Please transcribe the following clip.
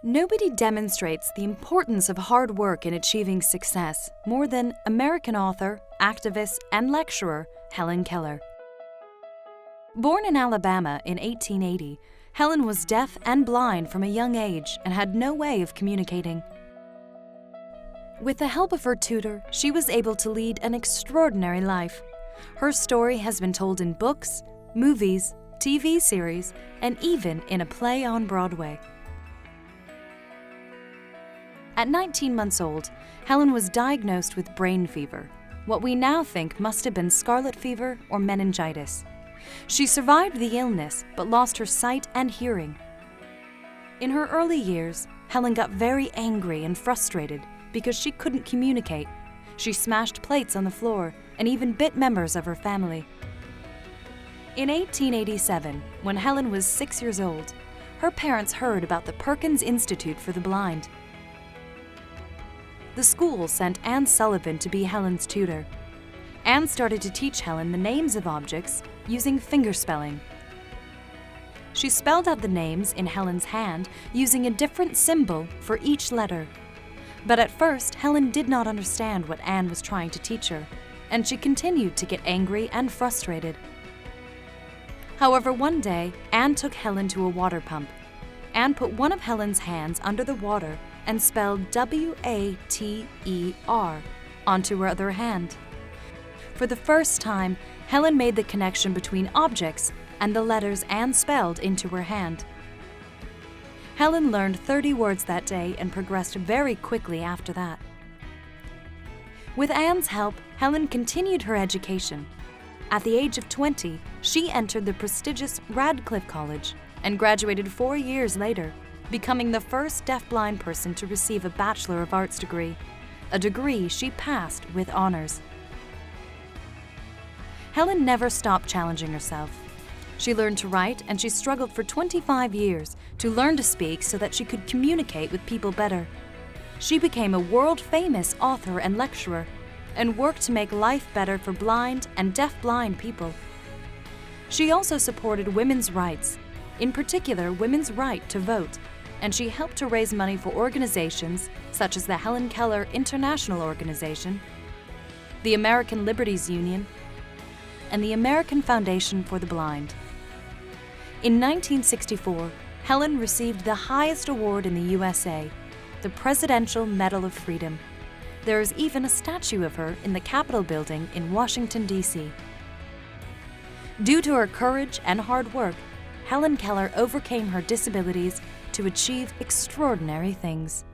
Nobody demonstrates the importance of hard work in achieving success more than American author, activist, and lecturer Helen Keller. Born in Alabama in 1880, Helen was deaf and blind from a young age and had no way of communicating. With the help of her tutor, she was able to lead an extraordinary life. Her story has been told in books, movies, TV series, and even in a play on Broadway. At 19 months old, Helen was diagnosed with brain fever, what we now think must have been scarlet fever or meningitis. She survived the illness but lost her sight and hearing. In her early years, Helen got very angry and frustrated because she couldn't communicate. She smashed plates on the floor and even bit members of her family. In 1887, when Helen was 6 years old, her parents heard about the Perkins Institute for the Blind. The school sent Anne Sullivan to be Helen's tutor. Anne started to teach Helen the names of objects using fingerspelling. She spelled out the names in Helen's hand using a different symbol for each letter. But at first, Helen did not understand what Anne was trying to teach her, and she continued to get angry and frustrated. However, one day, Anne took Helen to a water pump. Anne put one of Helen's hands under the water and spelled W-A-T-E-R onto her other hand. For the first time, Helen made the connection between objects and the letters Anne spelled into her hand. Helen learned 30 words that day and progressed very quickly after that. With Anne's help, Helen continued her education. At the age of 20, she entered the prestigious Radcliffe College and graduated 4 years later, becoming the first deafblind person to receive a Bachelor of Arts degree, a degree she passed with honors. Helen never stopped challenging herself. She learned to write, and she struggled for 25 years to learn to speak so that she could communicate with people better. She became a world-famous author and lecturer, and worked to make life better for blind and deaf-blind people. She also supported women's rights, in particular women's right to vote, and she helped to raise money for organizations such as the Helen Keller International Organization, the American Liberties Union, and the American Foundation for the Blind. In 1964, Helen received the highest award in the USA, the Presidential Medal of Freedom. There is even a statue of her in the Capitol building in Washington, D.C. Due to her courage and hard work, Helen Keller overcame her disabilities to achieve extraordinary things.